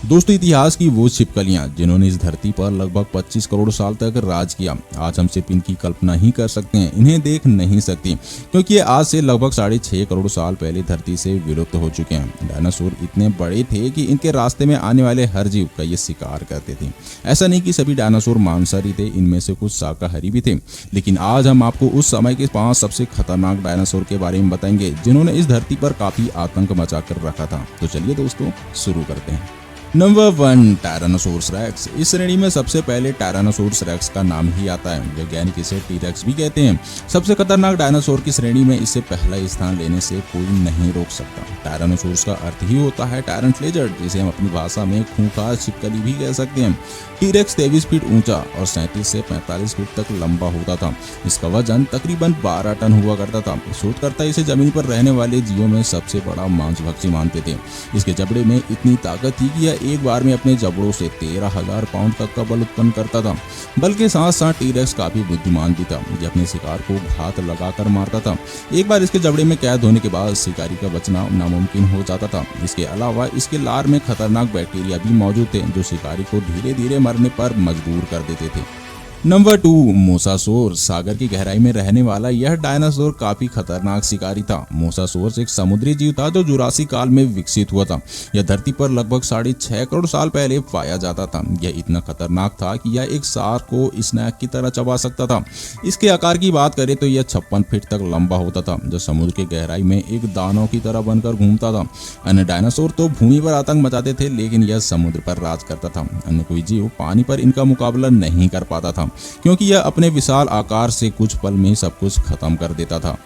दोस्तों, इतिहास की वो छिपकलियां जिन्होंने इस धरती पर लगभग 25 करोड़ साल तक राज किया, आज हम सिर्फ इनकी कल्पना ही कर सकते हैं, इन्हें देख नहीं सकती, क्योंकि ये आज से लगभग 6.5 करोड़ साल पहले धरती से विलुप्त हो चुके हैं। डायनासोर इतने बड़े थे कि इनके रास्ते में आने वाले हर जीव का ये शिकार करते थे। ऐसा नहीं कि सभी डायनासोर मांसाहारी थे, इनमें से कुछ शाकाहारी भी थे। लेकिन आज हम आपको उस समय के 5 सबसे खतरनाक डायनासोर के बारे में बताएंगे जिन्होंने इस धरती पर काफी आतंक मचा कर रखा था। तो चलिए दोस्तों, शुरू करते हैं। Number 1, tyrannosaurus rex. इस श्रेणी में सबसे पहले टायरानोसोरस रेक्स का नाम ही आता है। वैज्ञानिक इसे टीरेक्स भी कहते हैं। सबसे खतरनाक डायनासोर की श्रेणी में इसे पहला स्थान लेने से कोई नहीं रोक सकता। टायरानोसोरस का अर्थ ही होता है टायरेंट लेजर्ड, जिसे हम अपनी भाषा में खूंखार छिपकली भी कह सकते हैं। टीरेक्स 23 फीट ऊंचा और 37 से 45 फीट तक लंबा होता था। इसका वजन तकरीबन 12 टन हुआ करता था। शोधकर्ता इसे जमीन पर रहने वाले जीवों में सबसे बड़ा मांसभक्षी मानते थे। इसके जबड़े में इतनी ताकत थी कि यह एक बार में अपने जबड़ों से 13,000 पाउंड तक का बल उत्पन्न करता था। बल्कि साथ साथ टीरेक्स काफी बुद्धिमान भी था। यह अपने शिकार को घात लगाकर मारता था। एक बार इसके जबड़े में कैद होने के बाद शिकारी का बचना नामुमकिन हो जाता था। इसके अलावा इसके लार में खतरनाक बैक्टीरिया भी मौजूद थे, जो शिकारी को धीरे धीरे मरने पर मजबूर कर देते थे। नंबर 2, मोसासोर्स। सागर की गहराई में रहने वाला यह डायनासोर काफी खतरनाक शिकारी था। मोसासोर्स एक समुद्री जीव था जो जुरासी काल में विकसित हुआ था। यह धरती पर लगभग 6.5 करोड़ साल पहले पाया जाता था। यह इतना खतरनाक था कि यह एक शार्क को स्नैक की तरह चबा सकता था। इसके आकार की बात करें तो यह 56 फीट तक लंबा होता था, जो समुद्र की गहराई में एक दानव की तरह बनकर घूमता था। अन्य डायनासोर तो भूमि पर आतंक मचाते थे, लेकिन यह समुद्र पर राज करता था। अन्य कोई जीव पानी पर इनका मुकाबला नहीं कर पाता था, क्योंकि यह अपने विशाल आकार से कुछ पल में सब कुछ खत्म कर देता था।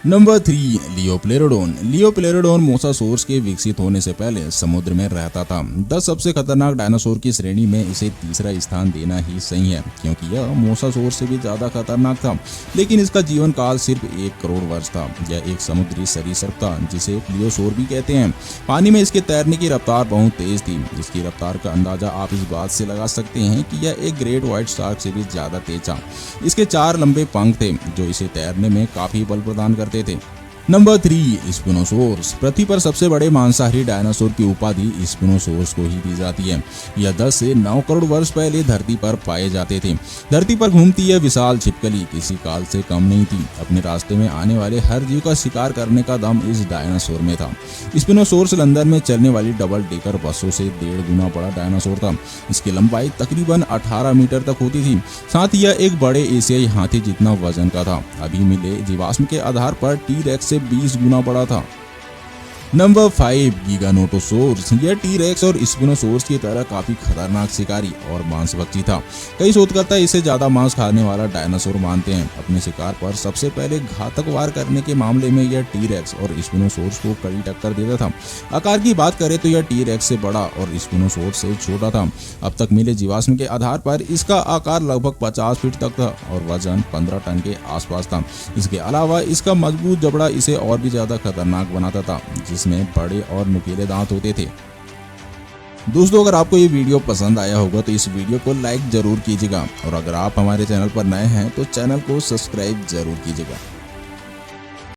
नंबर 3, लियोप्लेरोडोन। लियोप्लेरोडोन मोसासोर्स के विकसित होने से पहले समुद्र में रहता था। 10 सबसे खतरनाक डायनासोर की श्रेणी में इसे तीसरा स्थान देना ही सही है, क्योंकि यह मोसासोर्स से भी ज्यादा खतरनाक था। लेकिन इसका जीवन काल सिर्फ 1 करोड़ वर्ष था। यह एक समुद्री सरीसृप था, जिसे प्लियोसोर भी कहते हैं। पानी में इसके तैरने की रफ्तार बहुत तेज थी। इसकी रफ्तार का अंदाजा आप इस बात से लगा सकते हैं कि यह एक ग्रेट व्हाइट शार्क से भी ज्यादा तेज था। इसके 4 लंबे पंख थे, जो इसे तैरने में काफी बल प्रदान करते थे। नंबर 3, स्पिनोसोर्स। पृथ्वी पर सबसे बड़े मांसाहारी डायनासोर की उपाधि स्पिनोसोर्स को ही दी जाती है। यह 10 से 9 करोड़ वर्ष पहले धरती पर पाए जाते थे। धरती पर घूमती यह विशाल छिपकली किसी काल से कम नहीं थी। अपने रास्ते में आने वाले हर जीव का शिकार करने का दम इस डायनासोर में था। स्पिनोसोर्स लंदन में चलने वाली डबल डेकर बसों से 1.5 गुना बड़ा डायनासोर था। इसकी लंबाई तकरीबन 18 मीटर तक होती थी। साथ ही यह एक बड़े एशियाई हाथी जितना वजन का था। अभी मिले जीवाश्म के आधार पर टी-रेक्स 20 गुना बड़ा था। नंबर 5, गिगानोटोसोर्स। यह टी-रेक्स और स्पिनोसोर्स की तरह काफी खतरनाक शिकारी और मांसभक्षी था। कई शोधकर्ता इसे ज्यादा मांस खाने वाला डायनासोर मानते हैं। अपने शिकार पर सबसे पहले घातक वार करने के मामले में यह टी-रेक्स और स्पिनोसोर्स को कड़ी टक्कर देता था। आकार की बात करें तो यह टी-रेक्स से बड़ा और स्पिनोसोर्स से छोटा था। अब तक मिले जीवाश्म के आधार पर इसका आकार लगभग 50 फीट तक था और वजन 15 टन के आसपास था। इसके अलावा इसका मजबूत जबड़ा इसे और भी ज्यादा खतरनाक बनाता था, जिसमें बड़े और नुकीले दांत होते थे। दोस्तों, अगर आपको ये वीडियो पसंद आया होगा तो इस वीडियो को लाइक जरूर कीजिएगा, और अगर आप हमारे चैनल पर नए हैं तो चैनल को सब्सक्राइब जरूर कीजिएगा।